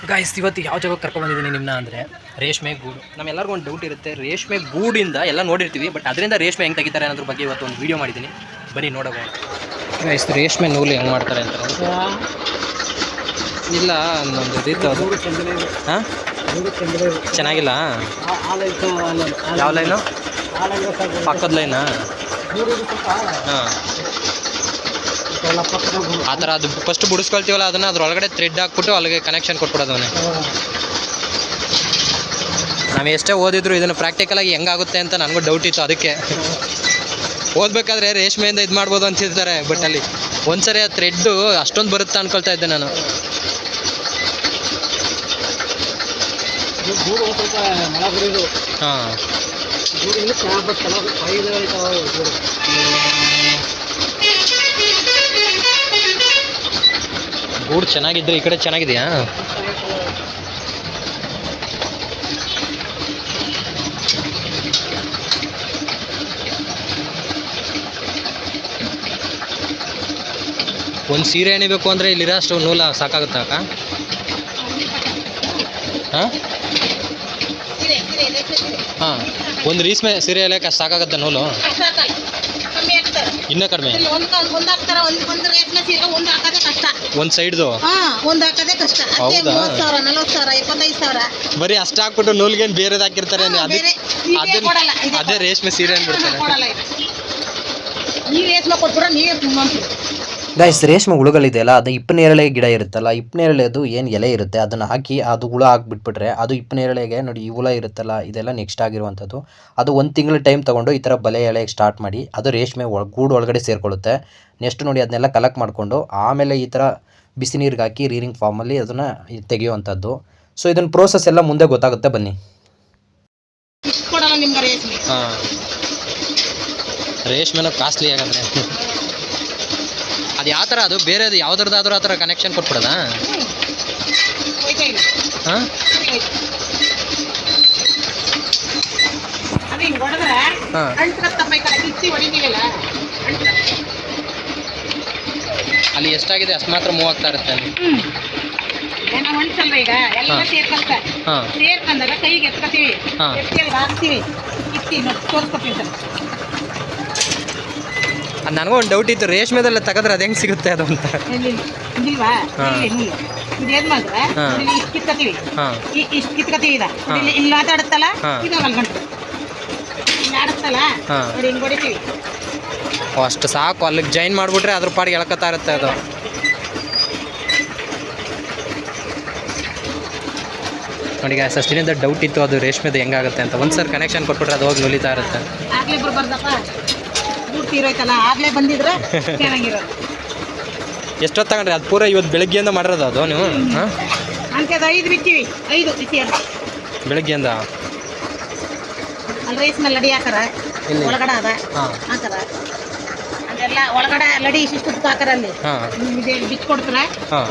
Guys ಇವತ್ತು ಯಾವ ಜಾಗಕ್ಕೆ ಕರ್ಕೊಂಡ್ಬಂದಿದ್ದೀನಿ ನಿಮ್ಮನ್ನ ಅಂದರೆ ರೇಷ್ಮೆ ಗೂಡು. ನಮ್ಮೆಲ್ಲರಿಗೂ ಒಂದು ಡೌಟ್ ಇರುತ್ತೆ, ರೇಷ್ಮೆ ಗೂಡಿಂದ ಎಲ್ಲ ನೋಡಿರ್ತೀವಿ, ಬಟ್ ಅದರಿಂದ ರೇಷ್ಮೆ ಹೆಂಗೆ ತೆಗಿತಾರೆ ಅನ್ನೋದ್ರ ಬಗ್ಗೆ ಇವತ್ತು ಒಂದು ವೀಡಿಯೋ ಮಾಡಿದ್ದೀನಿ. ಬನ್ನಿ ನೋಡೋಣ ಗಾಯ್ಸ್. ರೇಷ್ಮೆ ನೂಲು ಹೆಂಗೆ ಮಾಡ್ತಾರೆ ಅಂತ ಇಲ್ಲ ಒಂದು ರೀತಿ ಅದು ಹಾಂ ಚೆನ್ನಾಗಿಲ್ಲ. ಯಾವ ಲೈನು? ಪಕ್ಕದ ಲೈನಾ? ಹಾಂ ಆ ಥರ ಅದು ಫಸ್ಟ್ ಬಿಡಿಸ್ಕೊಳ್ತೀವಲ್ಲ ಅದನ್ನು ಅದ್ರೊಳಗಡೆ ಥ್ರೆಡ್ ಹಾಕ್ಬಿಟ್ಟು ಅಲ್ಲಿಗೆ ಕನೆಕ್ಷನ್ ಕೊಟ್ಬಿಡೋದು. ನಾವು ಎಷ್ಟೇ ಓದಿದ್ರು ಇದನ್ನು ಪ್ರಾಕ್ಟಿಕಲಾಗಿ ಹೆಂಗಾಗುತ್ತೆ ಅಂತ ನನಗೂ ಡೌಟ್ ಇತ್ತು. ಅದಕ್ಕೆ ಓದಬೇಕಾದ್ರೆ ರೇಷ್ಮೆಯಿಂದ ಇದು ಮಾಡ್ಬೋದು ಅಂತಿರ್ತಾರೆ, ಬಟ್ ಅಲ್ಲಿ ಒಂದ್ಸರಿ ಆ ಥ್ರೆಡ್ಡು ಅಷ್ಟೊಂದು ಬರುತ್ತೆ ಅಂದ್ಕೊಳ್ತಾ ಇದ್ದೆ ನಾನು. ಹಾಂ ಗೂಡು ಚೆನ್ನಾಗಿದ್ರೆ ಈ ಕಡೆ ಚೆನ್ನಾಗಿದೆಯಾ? ಒಂದು ಸೀರೆ ಎಣಿಬೇಕು ಅಂದರೆ ಇಲ್ಲಿರೋ ಅಷ್ಟು ನೂಲ ಸಾಕಾಗುತ್ತಾ ಅಕ್ಕ? ಹಾಂ ಹಾಂ ಒಂದು ರೇಷ್ಮೆ ಸೀರೆ ಎಲ್ಲ ಸಾಕಾಗುತ್ತೆ ನೂಲು? ಇನ್ನೂ ಕಡಿಮೆ. ಒಂದು ಸೈಡ್ದು ಹೌದಾ? ಬರೀ ಅಷ್ಟು ಹಾಕ್ಬಿಟ್ಟು ನೂಲ್ಗೇನು ಬೇರೆದು ಹಾಕಿರ್ತಾರೆ, ಅದೇ ರೇಷ್ಮೆ ಸೀರೆ ಅಂದ್ಬಿಡ್ತಾರೆ. ಗೈಸ್, ರೇಷ್ಮೆ ಹುಳುಗಳಿದೆಯಲ್ಲ, ಅದು ಇಪ್ಪನೇರಳೆ ಗಿಡ ಇರುತ್ತಲ್ಲ, ಇಪ್ಪನೇರಳೆದು ಏನು ಎಲೆ ಇರುತ್ತೆ ಅದನ್ನು ಹಾಕಿ ಅದು ಹುಳ ಹಾಕ್ಬಿಟ್ಬಿಟ್ರೆ ಅದು ಇಪ್ಪನೇರಳೆಗೆ ನೋಡಿ, ಈ ಹುಳ ಇರುತ್ತಲ್ಲ ಇದೆಲ್ಲ ನೆಕ್ಸ್ಟ್ ಆಗಿರುವಂಥದ್ದು. ಅದು ಒಂದು ತಿಂಗಳ ಟೈಮ್ ತೊಗೊಂಡು ಈ ಥರ ಬಲೆ ಎಳೆಗೆ ಸ್ಟಾರ್ಟ್ ಮಾಡಿ ಅದು ರೇಷ್ಮೆ ಗೂಡು ಒಳಗಡೆ ಸೇರಿಕೊಳ್ಳುತ್ತೆ. ನೆಕ್ಸ್ಟ್ ನೋಡಿ ಅದನ್ನೆಲ್ಲ ಕಲೆಕ್ಟ್ ಮಾಡಿಕೊಂಡು ಆಮೇಲೆ ಈ ಥರ ಬಿಸಿ ನೀರಿಗೆ ಹಾಕಿ ರೀರಿಂಗ್ ಫಾರ್ಮಲ್ಲಿ ಅದನ್ನು ತೆಗೆಯುವಂಥದ್ದು. ಸೊ ಇದನ್ನ ಪ್ರೋಸೆಸ್ ಎಲ್ಲ ಮುಂದೆ ಗೊತ್ತಾಗುತ್ತೆ, ಬನ್ನಿ. ಹಾಂ, ರೇಷ್ಮೆನೂ ಕಾಸ್ಟ್ಲಿ ಆಗಂದ್ರೆ ಅದು ಯಾವ ಥರ? ಅದು ಬೇರೆದು ಯಾವ್ದ್ರದ್ದಾದ್ರೂ ಆ ಥರ ಕನೆಕ್ಷನ್ ಕೊಟ್ಬಿಡೋದಾ? ಹಾಂ, ಅಲ್ಲಿ ಎಷ್ಟಾಗಿದೆ ಅಷ್ಟು ಮಾತ್ರ ಮೂವ್ ಆಗ್ತಾ ಇರುತ್ತೆ ಅಲ್ಲಿ. ನನಗೂ ಒಂದು ಡೌಟ್ ಇತ್ತು, ರೇಷ್ಮೆದೆಲ್ಲ ತೆಗೆದ್ರೆ ಅದು ಹೆಂಗೆ ಸಿಗುತ್ತೆ ಅದು ಅಂತ. ಅಷ್ಟು ಸಾಕು, ಅಲ್ಲಿಗೆ ಜಾಯಿನ್ ಮಾಡಿಬಿಟ್ರೆ ಅದ್ರ ಪಾಡಿಗೆ ಎಳ್ಕೊತಾ ಇರುತ್ತೆ ಅದು. ನೋಡಿ ಗಾಯ್ಸ್, ಅಷ್ಟಿನಿಂದ ಡೌಟ್ ಇತ್ತು ಅದು ರೇಷ್ಮೆದು ಹೆಂಗಾಗುತ್ತೆ ಅಂತ. ಒಂದ್ಸರಿ ಕನೆಕ್ಷನ್ ಕೊಟ್ಬಿಟ್ರೆ ಅದು ಹೋಗಿ ನುಲಿತಾ ಇರುತ್ತೆ. ಎಷ್ಟೊತ್ತು ತಗೊಂಡ್ರಿ? ಅದು ಪೂರ ಇವತ್ತು ಬೆಳಗ್ಗೆಯಿಂದ ಮಾಡಿರೋದು ಅದು ನೀವು? ಹಾಂ, ಬೆಳಗ್ಗೆಯಿಂದ ಒಳಗಡೆ ಲಡಿ ಇಷ್ಟು ಹಾಕರ ಅಲ್ಲಿ ಬಿಚ್ಚಿ ಕೊಡ್ತಾರೆ,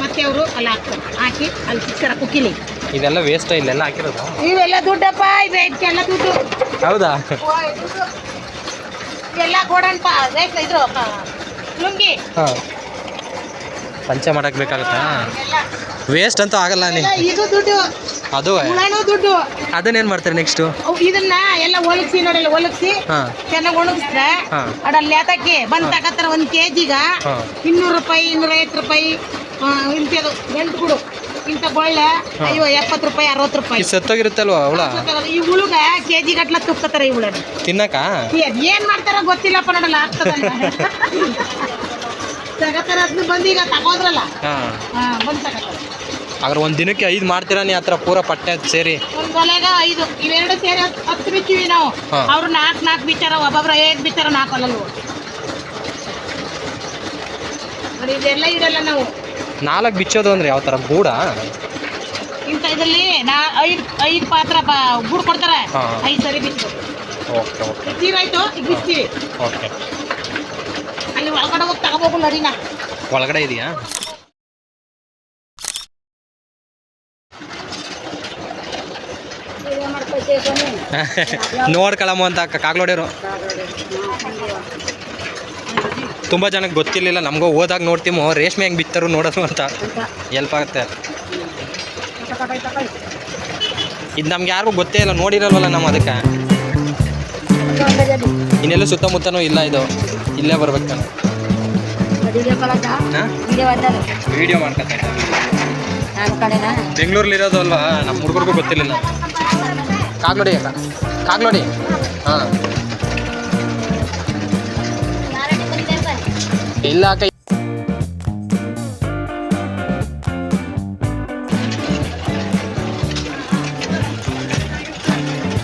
ಮತ್ತೆ ಅವರು ಅಲ್ಲಿ ಹಾಕ್ತಾರೆ, ಹಾಕಿ ಅಲ್ಲಿ ಸಿಕ್ತಾರ ಕುಕ್ಕಿಲಿ. ಇದೆಲ್ಲ ವೇಸ್ಟ್ ಇಲ್ಲೆಲ್ಲ ಹಾಕಿರೋದು? ಇವೆಲ್ಲ ದುಡ್ಡಪ್ಪ, ಇದೆಲ್ಲ ದುಡ್ಡು. ಹೌದಾ? ಎಲ್ಲ ಗೋಡನ್ ಇದ್ರು ಲುಂಗಿ ಪಂಚೆ ಮಾಡಕ್ ಬೇಕಾಗುತ್ತಾ? ವೇಸ್ಟ್ ಅಂತೂ ಆಗಲ್ಲ. ಇದು ದುಡ್ಡು, ಅದು ದುಡ್ಡು. ಅದನ್ನೇನು ಮಾಡ್ತಾರೆ ನೆಕ್ಸ್ಟ್? ಇದನ್ನ ಎಲ್ಲ ಒಣಗಿಸಿ ನೋಡಿ, ಒಣಗಿಸಿ ಚೆನ್ನಾಗಿ ಒಣಗಿಸ್ರೆ ಅಡಲ್ಲಿ ಹಾಕಿ ಬಂದು ತಗತ್ತಾರ. 1 kg 200 ರೂಪಾಯಿ, 250 ರೂಪಾಯಿ. ಇಂಥದ್ದು ಗಂಟು ಗುಡು ಇಂಥ ಬೊಳ್ಳೆ 70 ರೂಪಾಯಿ, 60 ರೂಪಾಯಿ. ಸತ್ತೋಗಿರುತ್ತಲ್ವಾ ಹುಳ? ಈ ಹುಳುಗ ಕೆಜಿ ಗಟ್ಲ ತುಕ್ಕತ್ತಾರ. ಈ ಹುಳ ತಿನ್ನಕ ಏನ್ ಮಾಡ್ತಾರ ಗೊತ್ತಿಲ್ಲಪ್ಪ, ನೋಡಲ್ಲ ಆಗ್ತದಲ್ಲ ತಗತ್ತಾರ. ಅದನ್ನ ಬಂದು ಈಗ ತಗೋದ್ರಲ್ಲ, ಬಂದು ತಗತ್ತಾರ. ಆದ್ರೆ ಒಂದು ದಿನಕ್ಕೆ 5 ಮಾಡ್ತೀರಾ ನೀ? ಹತ್ರ ಪೂರ ಪಟ್ಟೆ ಸೇರಿ ಒಂದು ಒಲೆಗ 5, ಇವೆರಡು ಸೇರಿ 10 ಬಿಚ್ಚಿವಿ ನಾವು. ಅವ್ರು 4 ಬಿಚ್ಚಾರ, ಒಬ್ಬೊಬ್ರು 5 ಬಿಚ್ಚಾರ, 4 ಅಲ್ಲ ನೋಡಿ. ಇದೆಲ್ಲ ಇಡಲ್ಲ ನಾವು. 4 ಬಿಚ್ಚೋದು ಅಂದ್ರೆ ಯಾವ ಥರ? ಗೂಡ ಇಂಥ ಇದರಲ್ಲಿ 5 ಪಾತ್ರ ಗೂಡು ಕೊಡ್ತಾರೆ, 5 ಸರಿ ಬಿಚ್ಚಬೇಕು. ಓಕೆ ಓಕೆ, ತೀರಾಯ್ತು, ಈಗ ಬಿಚ್ತೀವಿ. ಓಕೆ, ಅಲ್ಲಿ ಒಳಗಡೆ ಹೋಗಿ ತಗೋಬೇಕು ನಡಿನ. ಒಳಗಡೆ ಇದೆಯಾ? ನೋಡ್ಕೊಳಮ್ಮ ಅಂತ ಕಾಗ್ಲೋಡಿಯರು ತುಂಬ ಜನಕ್ಕೆ ಗೊತ್ತಿರಲಿಲ್ಲ. ನಮಗೂ ಹೋದಾಗ ನೋಡ್ತೀಮೋ ರೇಷ್ಮೆ ಹೆಂಗೆ ಬಿತ್ತಾರು ನೋಡೋದು ಅಂತ. ಹೆಲ್ಪ್ ಆಗುತ್ತೆ. ಇದು ನಮ್ಗೆ ಯಾರಿಗೂ ಗೊತ್ತೇ ಇಲ್ಲ, ನೋಡಿರಲ್ವಲ್ಲ ನಾವು ಅದಕ್ಕೆ. ಇನ್ನೆಲ್ಲೂ ಸುತ್ತಮುತ್ತನೂ ಇಲ್ಲ, ಇದು ಇಲ್ಲೇ ಬರ್ಬೇಕು ನಾನು. ವಿಡಿಯೋ ಮಾಡ್ಕೊತಾ ಬೆಂಗಳೂರಲ್ಲಿ ಇರೋದು ಅಲ್ವಾ, ನಮ್ಮ ಹುಡುಗರಿಗೂ ಗೊತ್ತಿರಲಿಲ್ಲ. ಕಾಗ್ನೋಡಿ ಕಾಗ್ನೋಡಿ. ಹಾಂ ಇಲ್ಲ ಅಕ್ಕ,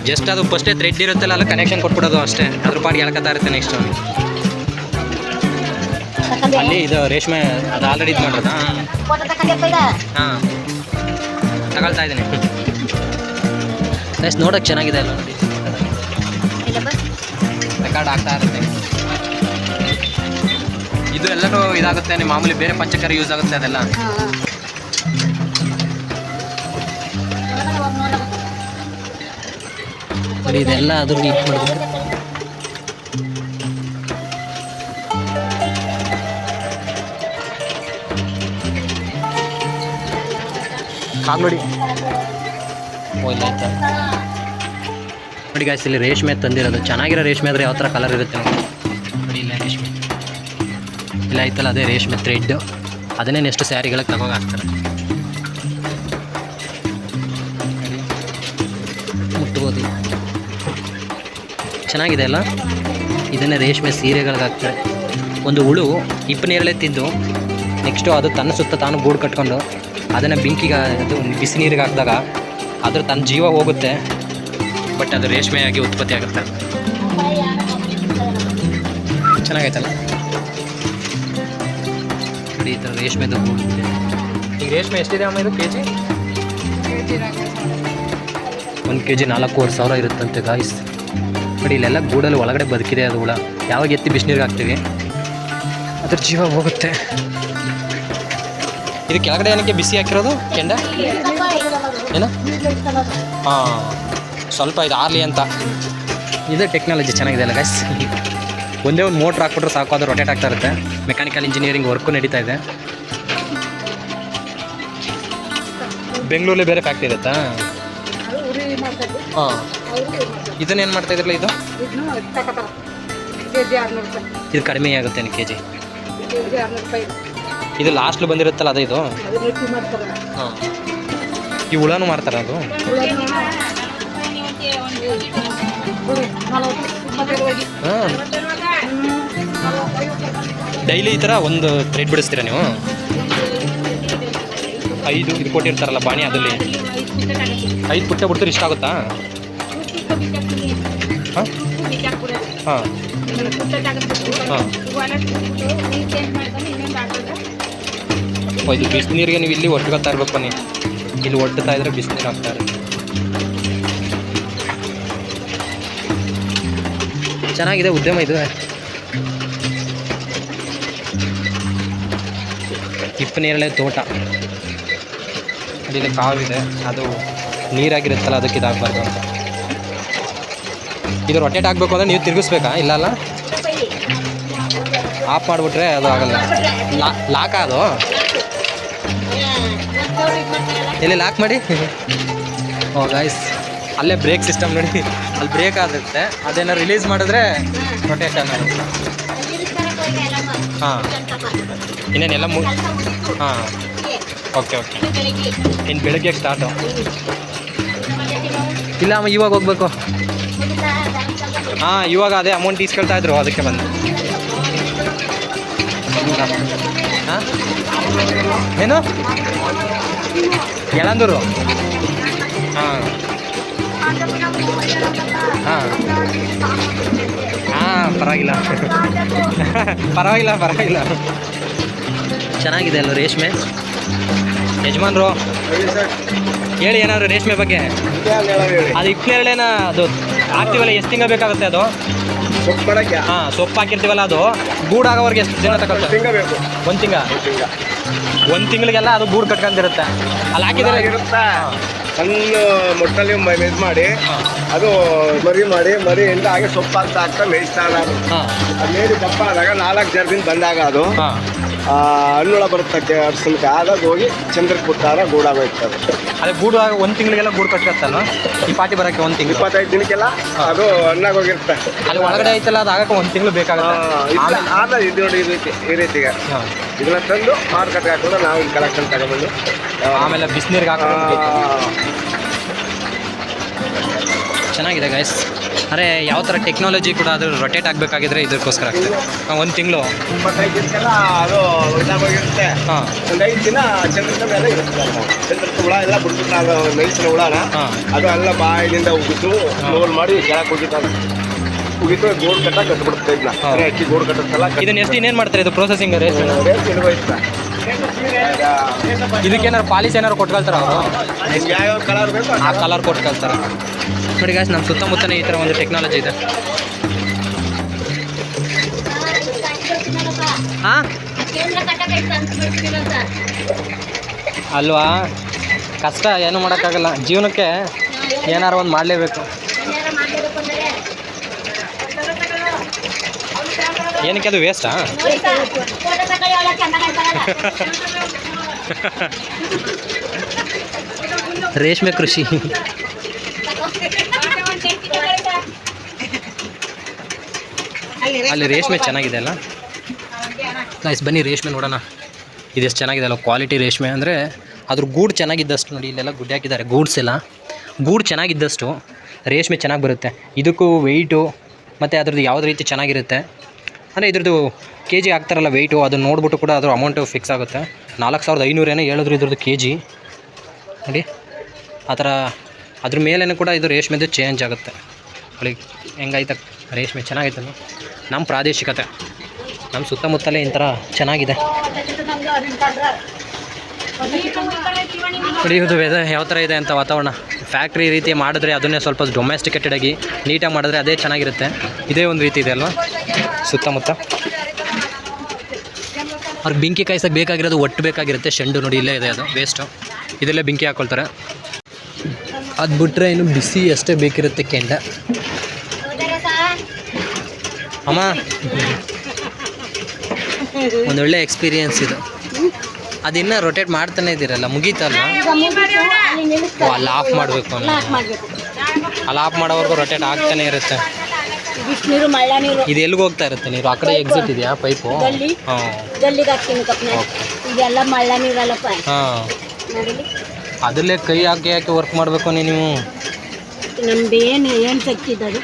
ಜಸ್ಟ್ ಅದು ಫಸ್ಟೇ ಥ್ರೆಡ್ ಇರುತ್ತಲ್ಲ, ಅಲ್ಲ ಕನೆಕ್ಷನ್ ಕೊಟ್ಬಿಡೋದು ಅಷ್ಟೇ. ಅದ್ರ ಪಾಡಿಗೆ ಎಳ್ಕೊತಾ ಇರುತ್ತೆ. ನೆಕ್ಸ್ಟ್ ಅಲ್ಲಿ ಇದು ರೇಷ್ಮೆ ಅದು ಆಲ್ರೆಡಿ ಇದು ಮಾಡೋದು. ಹಾಂ ತಗೊಳ್ತಾ ಇದ್ದೀನಿ. ನೆಕ್ಸ್ಟ್ ನೋಡೋಕೆ ಚೆನ್ನಾಗಿದೆ ಅಲ್ಲ ನೋಡಿ, ರೆಕಾರ್ಡ್ ಆಗ್ತಾ ಇರುತ್ತೆ. ಇದು ಎಲ್ಲನೂ ಇದಾಗುತ್ತೆ, ನಿಮ್ಮ ಮಾಮೂಲಿ ಬೇರೆ ಪಂಚಕರಿ ಯೂಸ್ ಆಗುತ್ತೆ ಅದೆಲ್ಲ. ಇದೆಲ್ಲ ಅದ್ರ ನೀಟ್ ಮಾಡಿದ್ರೆ ಕಾಗ್ ನೋಡಿ. ಇಲ್ಲ ಆಯ್ತಾ ನೋಡಿ ಗಾಯ್ಸ್, ಇಲ್ಲಿ ರೇಷ್ಮೆ ತಂದಿರೋದು. ಚೆನ್ನಾಗಿರೋ ರೇಷ್ಮೆ ಆದರೆ ಯಾವ ಥರ ಕಲರ್ ಇರುತ್ತೆ ನೋಡಿ. ಇಲ್ಲ ರೇಷ್ಮೆ ಇಲ್ಲ ಆಯ್ತಲ್ಲ, ಅದೇ ರೇಷ್ಮೆ ಥ್ರೆಡ್. ಅದನ್ನೇ ನೆಕ್ಸ್ಟ್ ಸ್ಯಾರಿಗಳಿಗೆ ತಗೋಗಿ ಹಾಕ್ತಾರೆ. ಮುಟ್ಬೋದು, ಚೆನ್ನಾಗಿದೆ ಅಲ್ಲ. ಇದನ್ನೇ ರೇಷ್ಮೆ ಸೀರೆಗಳಿಗೆ ಹಾಕ್ತಾರೆ. ಒಂದು ಹುಳು ಇಪ್ಪು ನೀರಲ್ಲೇ ತಿಂದು ನೆಕ್ಸ್ಟು ಅದು ತನ್ನ ಸುತ್ತ ತಾನು ಗೂಡು ಕಟ್ಕೊಂಡು ಅದನ್ನು ಬೆಂಕಿಗೆ, ಅದು ಬಿಸಿ ನೀರಿಗೆ ಹಾಕಿದಾಗ ಅದ್ರ ತನ್ನ ಜೀವ ಹೋಗುತ್ತೆ, ಬಟ್ ಅದು ರೇಷ್ಮೆಯಾಗಿ ಉತ್ಪತ್ತಿ ಆಗುತ್ತೆ. ಚೆನ್ನಾಗೈತಲ್ಲ ನೋಡಿ, ಈ ಥರ ರೇಷ್ಮೆದು ಗೂಡು. ಈಗ ರೇಷ್ಮೆ ಎಷ್ಟಿದೆ ಅಮ್ಮ ಇದು ಕೆ ಜಿ? 1 kg 4,500 ಇರುತ್ತಂತೆ ಗಾಯ್ಸ್. ನೋಡಿ ಇಲ್ಲೆಲ್ಲ ಗೂಡಲ್ಲಿ ಒಳಗಡೆ ಬದುಕಿದೆ ಅದು ಹುಳ. ಯಾವಾಗ ಎತ್ತಿ ಬಿಸಿನೀರಿಗೆ ಹಾಕ್ತೀವಿ ಅದ್ರ ಜೀವ ಹೋಗುತ್ತೆ. ಇದು ಕೆಳಗಡೆ ಏನಕ್ಕೆ ಬಿಸಿ ಹಾಕಿರೋದು ಕೆಂಡ ಏನು? ಹಾಂ, ಸ್ವಲ್ಪ ಇದು ಆರ್ಲಿ ಅಂತ. ಇದು ಟೆಕ್ನಾಲಜಿ ಚೆನ್ನಾಗಿದೆ ಅಲ್ಲ ಗಾಯ್ಸ್. ಒಂದೇ ಒಂದು ಮೋಟ್ರ್ ಹಾಕ್ಬಿಟ್ರೆ ಸಾಕು, ಅದು ರೊಟೇಟ್ ಆಗ್ತಾ ಇರುತ್ತೆ. ಮೆಕ್ಯಾನಿಕಲ್ ಇಂಜಿನಿಯರಿಂಗ್ ವರ್ಕು ನಡೀತಾ ಇದೆ. ಬೆಂಗಳೂರಲ್ಲಿ ಬೇರೆ ಫ್ಯಾಕ್ಟ್ರಿ ಇರುತ್ತಾ? ಹಾಂ, ಇದನ್ನೇನು ಮಾಡ್ತಾ ಇದ್ರಲ್ಲ ಇದು? ಇದು ಕಡಿಮೆ ಆಗುತ್ತೆ ಕೆ ಜಿ. ಇದು ಲಾಸ್ಟ್ಲು ಬಂದಿರುತ್ತಲ್ಲ ಅದೇ ಇದು? ಹಾಂ, ಈ ಹುಳನೂ ಮಾಡ್ತಾರೆ ಅದು? ಹಾಂ, ಡೈಲಿ ಈ ಥರ ಒಂದು ಥ್ರೆಡ್ ಬಿಡಿಸ್ತೀರಾ ನೀವು? 5 ಇದು ಕೊಟ್ಟಿರ್ತಾರಲ್ಲ ಬಾಣಿ, ಅದಲ್ಲಿ 5 ಪುಟ್ಟ ಬಿಡ್ತಾರೆ. ಇಷ್ಟ ಆಗುತ್ತಾ? ಹಾಂ ಹಾಂ ಹಾಂ. ಇದು ಬಿಸಿನೀರಿಗೆ ನೀವು ಇಲ್ಲಿ ಒಟ್ಟಿಗೆ ಇರಬೇಕು. ನೀವು ಇಲ್ಲಿ ಒಟ್ಟುತ್ತಾ ಇದ್ರೆ ಬಿಸಿನೀರು ಹಾಕ್ತಾ ಇರುತ್ತೆ. ಚೆನ್ನಾಗಿದೆ ಉದ್ಯಮ ಇದು. ಹಿಪ್ಪು ನೇರಳೆ ತೋಟ. ಅಲ್ಲಿ ಕಾವಿದೆ, ಅದು ನೀರಾಗಿರುತ್ತಲ್ಲ, ಅದಕ್ಕೆ ಇದಾಗಬಾರ್ದು ಅಂತ. ಇದು ರೊಟೇಟ್ ಆಗಬೇಕು ಅಂದರೆ ನೀವು ತಿರುಗಿಸ್ಬೇಕಾ? ಇಲ್ಲ ಅಲ್ಲ, ಆಫ್ ಮಾಡಿಬಿಟ್ರೆ ಅದು ಆಗಲ್ಲ. ಲಾಕ ಅದು ಎಲ್ಲಿ ಲಾಕ್ ಮಾಡಿ. ಓ ಗಾಯ್ಸ್, ಅಲ್ಲೇ ಬ್ರೇಕ್ ಸಿಸ್ಟಮ್ ನೋಡಿ, ಅಲ್ಲಿ ಬ್ರೇಕ್ ಆಗುತ್ತೆ. ಅದೇನೋ ರಿಲೀಸ್ ಮಾಡಿದ್ರೆ ರೊಟೇಷನ್ ಆಗುತ್ತೆ. ಹಾಂ, ಇನ್ನೇನೆಲ್ಲ ಹಾಂ, ಓಕೆ ಓಕೆ. ಇನ್ನು ಬೆಳಗ್ಗೆ ಸ್ಟಾರ್ಟು? ಇಲ್ಲ ಅಮ್ಮ, ಇವಾಗ ಹೋಗ್ಬೇಕು. ಹಾಂ, ಇವಾಗ ಅದೇ ಅಮೌಂಟ್ ಇಸ್ಕೊಳ್ತಾ ಇದ್ರು, ಅದಕ್ಕೆ ಬಂದು. ಹಾಂ, ಏನು ಯಳಂದೂರು? ಹಾಂ ಹಾಂ ಹಾಂ, ಪರವಾಗಿಲ್ಲ ಪರವಾಗಿಲ್ಲ ಪರವಾಗಿಲ್ಲ. ಚೆನ್ನಾಗಿದೆ ಅಲ್ಲ ರೇಷ್ಮೆ. ಯಜಮಾನ್ರು ಹೇಳಿ ಏನಾದ್ರು ರೇಷ್ಮೆ ಬಗ್ಗೆ. ಅದು ಇಪ್ಪನೇರಳೆನ ಅದು ಹಾಕ್ತೀವಲ್ಲ, ಎಷ್ಟು ತಿಂಗಳು ಬೇಕಾಗುತ್ತೆ ಅದು? ಹಾಂ, ಸೊಪ್ಪು ಹಾಕಿರ್ತೀವಲ್ಲ, ಅದು ಗೂಡಾಗೋವರೆಗೆ ಎಷ್ಟು ದಿನ ತಗೊಳ್ತಾರೆ? 1 ತಿಂಗಳ. 1 ತಿಂಗಳಿಗೆಲ್ಲ ಅದು ಗೂಡು ಕಟ್ಕೊಂಡಿರುತ್ತೆ. ಅಲ್ಲಿ ಹಾಕಿದ್ರೆ ಸಣ್ಣ ಮೊಟ್ಟಲ್ಲಿ ಇದು ಮಾಡಿ ಅದು ಮರಿ ಇಂದ ಹಾಗೆ ಸೊಪ್ಪು ಹಾಕ್ತಾ ಮೇಯಿಸ್ತಾ. ಅದು ಮೇರಿ ದಪ್ಪ ಆದಾಗ 4 ಜರ್ದಿನ ಬಂದಾಗ ಅದು ಹಣ್ಣುಳ ಬರುತ್ತೆ ಅರ್ಸನ್ಕ ಆದಾಗ ಹೋಗಿ ಚಂದ್ರಕ್ಕೆ ಬಿಟ್ಟಾರ ಗೂಡಾಗೋಯ್ತದೆ. ಅದೇ ಗೂಡು ಆಗ 1 ತಿಂಗಳಿಗೆಲ್ಲ ಗೂಡು ಕಟ್ಕತ್ತಲ್ವ ಈ ಪಾಟಿ ಬರೋಕ್ಕೆ 1 ತಿಂಗಳು 25 ದಿನಕ್ಕೆಲ್ಲ ಅದು ಹಣ್ಣಾಗೋಗಿರುತ್ತೆ. ಅಲ್ಲಿ ಒಳಗಡೆ ಐತಲ್ಲ ಅದು ಆಗಕ್ಕೆ 1 ತಿಂಗಳು ಬೇಕಾಗುತ್ತೆ. ಆದ ಇದು ನೋಡಿ ಈ ರೀತಿಗೆ ಇದನ್ನ ತಂದು ಮಾರ್ಕೆಟ್ಗೆ ಹಾಕಿದ್ರೆ ನಾವು ಇಲ್ಲಿ ಕಲೆಕ್ಷನ್ ತಗೊಂಡ್ಬಂದು ಆಮೇಲೆ ಬಿಸಿನೀರಿಗೆ ಹಾಕೋದು ಚೆನ್ನಾಗಿದೆ ಗೈಸ್. ಅರೆ ಯಾವ ಥರ ಟೆಕ್ನಾಲಜಿ ಕೂಡ ಅದು ರೊಟೇಟ್ ಆಗಬೇಕಾಗಿದ್ರೆ ಇದಕ್ಕೋಸ್ಕರ ಆಗ್ತದೆ. 1 ತಿಂಗಳು 25 ದಿನಕ್ಕೆಲ್ಲ ಅದು ಇದಾಗೋಗಿರುತ್ತೆ. ಒಂದು 5 ದಿನ ಚಂದ್ರದ ಮೇಲೆ ಇರುತ್ತೆ. ಚಂದ್ರದ ಹುಳ ಎಲ್ಲ ಬಿಟ್ಬಿಟ್ಟು ಅದು ನೈಸಿನ ಹುಳನ ಅದು ಎಲ್ಲ ಬಾಯಿನಿಂದ ಉಗಿತು ರೋಲ್ ಮಾಡಿ ಕೆಳಗೆ ಉಗಿತು ಗೋಡ್ ಕಟ್ಟ ಕಟ್ಬಿಡುತ್ತೆ. ಇದನ್ನ ಅಕ್ಕಿ ಗೋಡ್ ಕಟ್ಟತ್ತಲ್ಲ ಇದನ್ನ ಎಷ್ಟು ಇನ್ನೇನು ಮಾಡ್ತಾರೆ ಇದು ಪ್ರೊಸೆಸಿಂಗ್ ರೇಸ್ ಇದಕ್ಕೇನಾರು ಪಾಲಿಸ್ ಏನಾರು ಕೊಟ್ಕೊಳ್ತಾರ ಅವರು? ಯಾವ್ಯಾವ ಕಲರ್ ಬೇಕು ಆ ಕಲರ್ ಕೊಟ್ಕೊಳ್ತಾರೆ ನೋಡಿ ಗಾಯ್ಸ್. ನಮ್ಮ ಸುತ್ತಮುತ್ತನೇ ಈ ಥರ ಒಂದು ಟೆಕ್ನಾಲಜಿ ಇದೆ. ಹಾಂ ಅಲ್ವಾ, ಕಷ್ಟ ಏನು ಮಾಡೋಕ್ಕಾಗಲ್ಲ. ಜೀವನಕ್ಕೆ ಏನಾರು ಒಂದು ಮಾಡಲೇಬೇಕು. ಏನಕ್ಕೆ ಅದು ವೇಸ್ಟಾ? ರೇಷ್ಮೆ ಕೃಷಿ ಅಲ್ಲಿ ರೇಷ್ಮೆ ಚೆನ್ನಾಗಿದೆ ಅಲ್ಲ ಗೈಸ್. ಬನ್ನಿ ರೇಷ್ಮೆ ನೋಡೋಣ. ಇದೆಷ್ಟು ಚೆನ್ನಾಗಿದೆ ಅಲ್ಲ ಕ್ವಾಲಿಟಿ ರೇಷ್ಮೆ. ಅಂದರೆ ಅದ್ರ ಗೂಡು ಚೆನ್ನಾಗಿದ್ದಷ್ಟು ನೋಡಿ ಇಲ್ಲೆಲ್ಲ ಗುಡ್ಡೆ ಹಾಕಿದ್ದಾರೆ. ಗೂಡ್ಸ್ ಎಲ್ಲ ಗೂಡು ಚೆನ್ನಾಗಿದ್ದಷ್ಟು ರೇಷ್ಮೆ ಚೆನ್ನಾಗಿ ಬರುತ್ತೆ. ಇದಕ್ಕೂ ವೆಯ್ಟು ಮತ್ತು ಅದ್ರದ್ದು ಯಾವುದೇ ರೀತಿ ಚೆನ್ನಾಗಿರುತ್ತೆ. ಅಂದರೆ ಇದ್ರದ್ದು ಕೆ ಜಿ ಹಾಕ್ತಾರಲ್ಲ ವೆಯ್ಟು, ಅದನ್ನು ನೋಡ್ಬಿಟ್ಟು ಕೂಡ ಅದ್ರ ಅಮೌಂಟು ಫಿಕ್ಸ್ ಆಗುತ್ತೆ. 4500 ಏನೋ ಹೇಳಿದ್ರು ಇದ್ರದ್ದು ಕೆ ಜಿ ನೋಡಿ. ಆ ಥರ ಅದ್ರ ಮೇಲೇ ಕೂಡ ಇದು ರೇಷ್ಮೆದು ಚೇಂಜ್ ಆಗುತ್ತೆ. ನೋಡಿ ಹೆಂಗೈತೆ ರೇಷ್ಮೆ ಚೆನ್ನಾಗೈತಲ್ಲ. ನಮ್ಮ ಪ್ರಾದೇಶಿಕತೆ ನಮ್ಮ ಸುತ್ತಮುತ್ತಲೇ ಈ ಥರ ಚೆನ್ನಾಗಿದೆ. ಕುಡಿಯೋದು ವೆದರ್ ಯಾವ ಥರ ಇದೆ ಅಂತ ವಾತಾವರಣ. ಫ್ಯಾಕ್ಟ್ರಿ ರೀತಿ ಮಾಡಿದ್ರೆ ಅದನ್ನೇ ಸ್ವಲ್ಪ ಡೊಮೆಸ್ಟಿಕೇಟೆಡ್ ಆಗಿ ನೀಟಾಗಿ ಮಾಡಿದ್ರೆ ಅದೇ ಚೆನ್ನಾಗಿರುತ್ತೆ. ಇದೇ ಒಂದು ರೀತಿ ಇದೆ ಅಲ್ವಾ ಸುತ್ತಮುತ್ತ. ಅವ್ರಿಗೆ ಬೆಂಕಿ ಕಾಯಿಸೋಕೆ ಬೇಕಾಗಿರೋದು ಒಟ್ಟು ಬೇಕಾಗಿರುತ್ತೆ. ಶೆಂಡು ನೋಡಿ ಇಲ್ಲೇ ಇದೆ, ಅದು ವೇಸ್ಟು. ಇದೆಲ್ಲ ಬೆಂಕಿ ಹಾಕ್ಕೊಳ್ತಾರೆ. ಅದು ಬಿಟ್ಟರೆ ಇನ್ನು ಬಿಸಿ ಅಷ್ಟೇ ಬೇಕಿರುತ್ತೆ ಕೆಂಡ. ಅಮ್ಮ ಒಂದೊಳ್ಳೆ ಎಕ್ಸ್ಪೀರಿಯನ್ಸ್ ಇದು. ಅದಿನ್ನೂ ರೊಟೇಟ್ ಮಾಡ್ತಾನೆ ಇದ್ದೀರಲ್ಲ, ಮುಗೀತಲ್ಲ? ಅಲ್ಲಿ ಆಫ್ ಮಾಡಬೇಕು. ಅಲ್ಲಿ ಆಫ್ ಮಾಡೋವರೆಗೂ ರೊಟೇಟ್ ಆಗ್ತಾನೆ ಇರುತ್ತೆ. ಇದು ಎಲ್ಲಿಗೆ ಹೋಗ್ತಾ ಇರುತ್ತೆ ನೀರು? ಆ ಕಡೆ ಎಕ್ಸಿಟ್ ಇದೆಯಾ ಪೈಪು? ಹಾಂ, ಅದರಲ್ಲೇ ಕೈ ಹಾಕಿ ಹಾಕಿ ವರ್ಕ್ ಮಾಡಬೇಕು ನೀವು. ನಮ್ದು ಏನು ಸಿಕ್ಕಿದ್ದು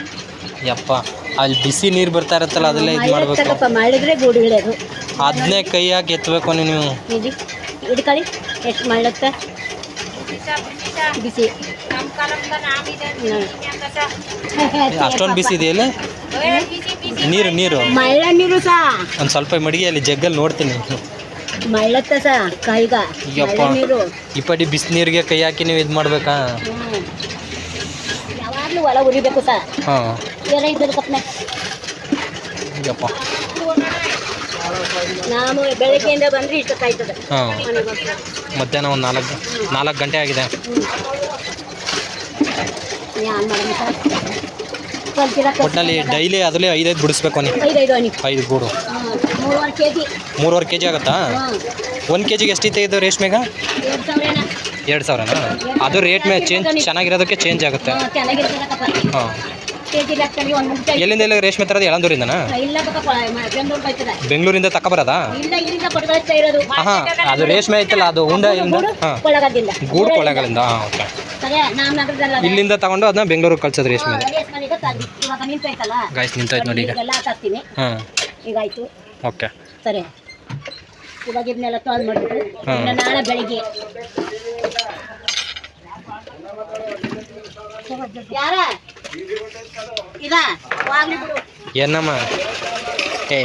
ಯಪ್ಪ, ಅಲ್ಲಿ ಬಿಸಿ ನೀರು ಬರ್ತಾ ಇರುತ್ತಲ್ಲ ಅದೆಲ್ಲ ಇದು ಮಾಡಬೇಕು. ಮಾಡಿದ್ರೆ ಗೂಡುಗಳದು ಅದನ್ನೇ ಕೈ ಹಾಕಿ ಎತ್ತಬೇಕು ನೀವು. ಹಿಡ್ಕೊಳ್ಳಿ ಎಷ್ಟು ಮಾಡುತ್ತೆ ಬಿಸಿ. ಅಷ್ಟೊಂದು ಬಿಸಿ ಇದೆಯಲ್ಲ ನೀರು? ನೀರು ಮಳ್ಳ ನೀರು ಸಹ ಒಂದು ಸ್ವಲ್ಪ ಮಡಿಗೆ ಅಲ್ಲಿ ಜಗ್ಗಲ್ಲಿ ನೋಡ್ತೀನಿ. ಮಳ್ಳತ್ತ ಸಹ ಕೈಗ ನೀರು. ಈ ಪಡಿ ಬಿಸಿನೀರಿಗೆ ಕೈ ಹಾಕಿ ನೀವು ಇದು ಮಾಡ್ಬೇಕಾ? ಯಾವಾಗಲೂ ಒಳ ಉರಿಬೇಕು ಸರ್. ಹಾಂ, ಎಲ್ಲ ಇದ್ದದ್ದು ಕಪ್ನೆ. ಯಪ್ಪ, ನಾವು ಬೆಳಗ್ಗೆಯಿಂದ ಬಂದರೆ ಇಷ್ಟಕ್ಕಾಯ್ತದೆ. ಹಾಂ, ಮಧ್ಯಾಹ್ನ ಒಂದು 4 ಗಂಟೆ ಆಗಿದೆ. ಒಟ್ಟಿನಲ್ಲಿ ಡೈಲಿ ಅದರಲ್ಲಿ 5 ಬಿಡಿಸ್ಬೇಕು ನೀವು? 5 ಗೂಡು 3.5 kg ಆಗುತ್ತಾ? 1 kgಗೆ ಎಷ್ಟಿದೆ ಇದು ರೇಷ್ಮೆಗ? 2000ನಾ? ಅದು ರೇಟ್ ಮೇಲೆ ಚೇಂಜ್, ಚೆನ್ನಾಗಿರೋದಕ್ಕೆ ಚೇಂಜ್ ಆಗುತ್ತೆ. ಹಾಂ, ಎಲ್ಲಿಂದ ಎಲ್ಲ ರೇಷ್ಮೆ ತರೋದು? ಯಳಂದೂರಿಂದನಾ? ಬೆಂಗಳೂರಿಂದ ತಗೊಬರೋದಾ? ಹಾಂ, ಅದು ರೇಷ್ಮೆ ಐತಲ್ಲ ಅದು ಉಂಡ ಇಲ್ಲಿಂದ? ಹಾಂ, ಗೂಡು ಕೊಳ್ಳೆಗಳಿಂದ. ಹಾಂ, ಓಕೆ. ಇಲ್ಲಿಂದ ತಗೊಂಡು ಅದನ್ನ ಬೆಂಗಳೂರಿಗೆ ಕಳ್ಸೋದು ರೇಷ್ಮೆ. ಗಾಯ್ಸ್ ನಿಂತಾಯ್ತು ನೋಡಿ ಈಗ. ಹಾಂ, ಈಗಾಯ್ತು. ಓಕೆ, ಸರಿ. ಇವಾಗ ಇದನ್ನೆಲ್ಲ ತೊಳೆದು ಮಾಡಿಬಿಟ್ಟು ನಾಳೆ ಬೆಳಿಗ್ಗೆ ಯಾರ ಇದಾ ವಾಗ್ಲಿ ಬಿಡು. ಏನಮ್ಮ?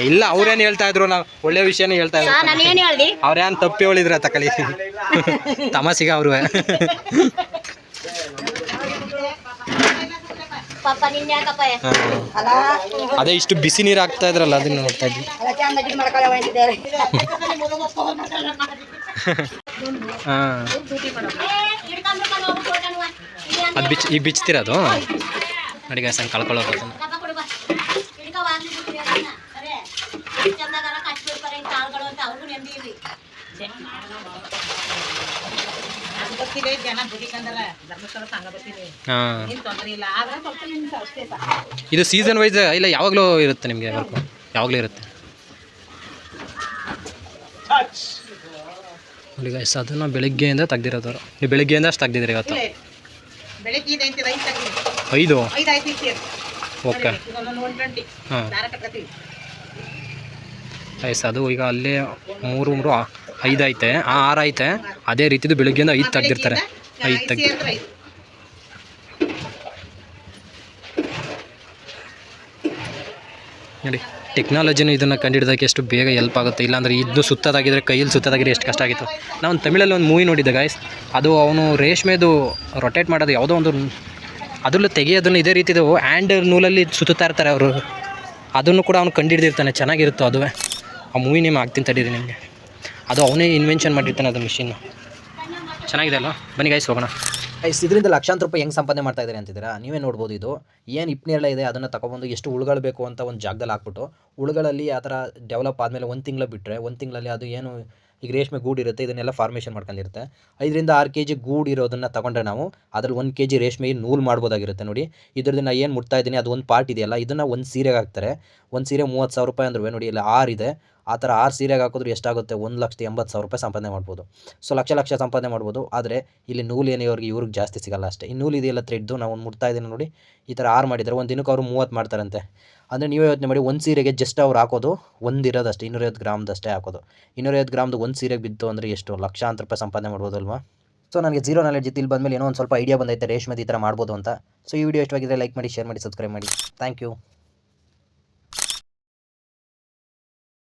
ಇಲ್ಲ, ಅವ್ರೇನು ಹೇಳ್ತಾ ಇದ್ರು, ನಾವು ಒಳ್ಳೆ ವಿಷಯನೇ ಹೇಳ್ತಾ ಇದ್ರು. ನಾನು ಏನು ಹೇಳ್ದಿ? ಅವ್ರೇನು ತಪ್ಪಿ ಹೇಳಿದ್ರ ತಕಲಿ ತಮಾಸಿಗ ಅವರು. ಪಾಪ ನಿನ್ನ ಯಾಕಪ್ಪ ಅದೇ ಇಷ್ಟು ಬಿಸಿ ನೀರು ಹಾಕ್ತಾ ಇದ್ರಲ್ಲ ಅದನ್ನ ನೋಡ್ತಾ ಇದ್ವಿ. ಹಾಂ, ಅದು ಈಗ ಬಿಚ್ತಿರೋದು ನೋಡಿ ಗಾಯ್ಸ್. ಹಂಗೆ ಕಳ್ಕೊಳ್ಳೋದು ಅದನ್ನು. ಬರ್ತೀವಿ ಜನ ಬುಡಿಕಂದ್ರ ಧರ್ಮಸ್ಥಳ ಸಂಘ ಬರ್ತೀವಿ ಹಾಂ, ಏನು ತೊಂದರೆ ಇಲ್ಲ ಆದ್ರೆ ಸ್ವಲ್ಪ ನಿಮ್ಗೆ ಅಷ್ಟೇ ಸಾಕು. ಇದು ಸೀಸನ್ ವೈಸ್ ಇಲ್ಲ ಯಾವಾಗಲೂ ಇರುತ್ತೆ ನಿಮಗೆ ವರ್ಕು? ಯಾವಾಗಲೂ ಇರುತ್ತೆ ನೋಡಿ ಗೈಸ್. ಅದನ್ನು ಬೆಳಿಗ್ಗೆಯಿಂದ ತೆಗ್ದಿರೋದು ನೀವು ಬೆಳಿಗ್ಗೆಯಿಂದ ಅಷ್ಟು ತೆಗ್ದಿದ್ದೀರಿ ಇವತ್ತು? ಇಲ್ಲ, ಬೆಳಿಗ್ಗೆ 5 5 ಆಯ್ತು ಇರ್ತೀರಿ. ಓಕೆ. ಇದೊಂದು 120 ಹಾಂ ದಾರ ಕಟ್ಕತ್ತೀವಿ. ಗೈಸ್, ಅದು ಈಗ ಅಲ್ಲೇ 3 5 ಐತೆ, 6 ಐತೆ. ಅದೇ ರೀತಿದು ಬೆಳಿಗ್ಗೆಯಿಂದ 5 ತೆಗ್ದಿರ್ತಾರೆ. 5 ತೆಗ್ದು ಸೇರಿದ್ರೆ 5. ನೋಡಿ, ಟೆಕ್ನಾಲಜಿನೂ ಇದನ್ನು ಕಂಡುಹಿಡ್ದಕ್ಕೆ ಎಷ್ಟು ಬೇಗ ಹೆಲ್ಪ್ ಆಗುತ್ತೆ. ಇಲ್ಲಾಂದರೆ ಇದು ಸುತ್ತದಾಗಿದ್ದರೆ, ಕೈಯಲ್ಲಿ ಸುತ್ತದಾಗಿದ್ರೆ ಎಷ್ಟು ಕಷ್ಟ ಆಗಿತ್ತು. ನಾವು ತಮಿಳಲ್ಲಿ ಒಂದು ಮೂವಿ ನೋಡಿದ್ದೆ ಗಾಯ್ಸ್. ಅದು ಅವನು ರೇಷ್ಮೆದು ರೊಟೇಟ್ ಮಾಡೋದು ಯಾವುದೋ ಒಂದು ಅದರಲ್ಲೂ ತೆಗೆಯೋದನ್ನು ಇದೇ ರೀತಿದು ಹ್ಯಾಂಡ್ ನೂಲಲ್ಲಿ ಸುತ್ತಾ ಇರ್ತಾರೆ ಅವರು. ಅದನ್ನು ಕೂಡ ಅವನು ಕಂಡುಹಿಡ್ದಿರ್ತಾನೆ. ಚೆನ್ನಾಗಿರುತ್ತೋ ಅದುವೇ. ಆ ಮೂವಿ ನೇಮ್ ಆಗ್ತೀನಿ ತಡೀರಿ ನಿಮಗೆ. ಅದು ಅವನೇ ಇನ್ವೆನ್ಷನ್ ಮಾಡಿರ್ತಾನೆ ಅದು ಮಿಷಿನ್ನು. ಚೆನ್ನಾಗಿದೆ ಅಲ್ವಾ? ಬನ್ನಿ ಗೈಸ್ ಹೋಗೋಣ. ಗೈಸ್, ಇದರಿಂದ ಲಕ್ಷಾಂತರ ರೂಪಾಯಿ ಹೆಂಗೆ ಸಂಪಾದನೆ ಮಾಡ್ತಾ ಇದ್ದಾರೆ ಅಂತಿದ್ದೀರಾ? ನೀವೇ ನೋಡ್ಬೋದು. ಇದು ಏನು ಹಿಪ್ನೇರಳೆ ಇದೆ ಅದನ್ನು ತಗೊಬಂದು ಎಷ್ಟು ಹುಳುಗಳು ಬೇಕು ಅಂತ ಒಂದು ಜಾಗದಲ್ಲಿ ಹಾಕ್ಬಿಟ್ಟು, ಹುಳುಗಳಲ್ಲಿ ಆ ಥರ ಡೆವಲಪ್ ಆದಮೇಲೆ 1 ತಿಂಗಳು ಬಿಟ್ಟರೆ 1 ತಿಂಗಳಲ್ಲಿ ಅದು ಏನು ಈಗ ರೇಷ್ಮೆ ಗೂಡು ಇರುತ್ತೆ ಇದನ್ನೆಲ್ಲ ಫಾರ್ಮೇಷನ್ ಮಾಡ್ಕೊಂಡಿರುತ್ತೆ. 5 ರಿಂದ 6 kg ಗೂಡು ಇರೋದನ್ನು ತಗೊಂಡ್ರೆ ನಾವು ಅದ್ರಲ್ಲಿ 1 kg ರೇಷ್ಮೆ ನೂಲು ಮಾಡ್ಬೋದಾಗಿರುತ್ತೆ. ನೋಡಿ, ಇದ್ರದ್ದು ನಾನು ಏನು ಮುಟ್ತಾ ಇದ್ದೀನಿ ಅದು ಒಂದು ಪಾರ್ಟ್ ಇದೆಯಲ್ಲ, ಇದನ್ನು ಒಂದು ಸೀರೆಗೆ ಹಾಕ್ತಾರೆ. ಒಂದು ಸೀರೆ 30,000 ರೂಪಾಯಿ ಅಂದ್ರೂ ನೋಡಿ, ಇಲ್ಲ 6 ಇದೆ. ಆ ಥರ 6 ಸೀರೆಗೆ ಹಾಕಿದ್ರೆ ಎಷ್ಟಾಗುತ್ತೆ? 1,80,000 ರೂಪಾಯಿ ಸಂಪಾದನೆ ಮಾಡ್ಬೋದು. ಸೊ ಲಕ್ಷ ಸಂಪಾದನೆ ಮಾಡ್ಬೋದು. ಆದರೆ ಇಲ್ಲಿ ನೂಲು ಏನೇ ಇವ್ರಿಗೆ ಜಾಸ್ತಿ ಸಿಗಲ್ಲ ಅಷ್ಟೇ. ಈ ನೂಲು ಇದೆಯಲ್ಲ, ಥ್ರೆಡ್ದು ನಾವು ಮುಟ್ತಾ ಇದ್ದೀನಿ ನೋಡಿ, ಈ ಥರ 6 ಮಾಡಿದ್ದಾರೆ. ಒಂದು ದಿನಕ್ಕೆ ಅವರು 30 ಮಾಡ್ತಾರಂತೆ. ಅಂದರೆ ನೀವೇ ಯೋಚನೆ ಮಾಡಿ, ಒಂದು ಸೀರೆಗೆ ಜಸ್ಟ್ ಅವ್ರು ಹಾಕೋದು ಒಂದಿರೋದಷ್ಟೇ, 250 ಗ್ರಾಮ್ದಷ್ಟೇ ಹಾಕೋದು. 250 ಗ್ರಾಮ್ದು ಒಂದು ಸೀರೆಗೆ ಬಿದ್ದು ಅಂದರೆ ಎಷ್ಟು ಲಕ್ಷಾಂತರ ರೂಪಾಯಿ ಸಂಪಾದನೆ ಮಾಡ್ಬೋದಲ್ವಾ? ಸೊ ನನಗೆ ಝೀರೋ ನಾಲೆಡ್ಜ್ ಇತ್ತು. ಇಲ್ಲಿ ಬಂದಮೇಲೆ ಏನೋ ಒಂದು ಸ್ವಲ್ಪ ಐಡಿಯಾ ಬಂದೈತೆ ರೇಷ್ಮೆದು ಈ ಥರ ಮಾಡ್ಬೋದು ಅಂತ. ಸೊ ಈ ವಿಡಿಯೋ ಇಷ್ಟವಾಗಿದ್ದರೆ ಲೈಕ್ ಮಾಡಿ, ಶೇರ್ ಮಾಡಿ, ಸಬ್ಸ್ಕ್ರೈಬ್ ಮಾಡಿ. Thank you.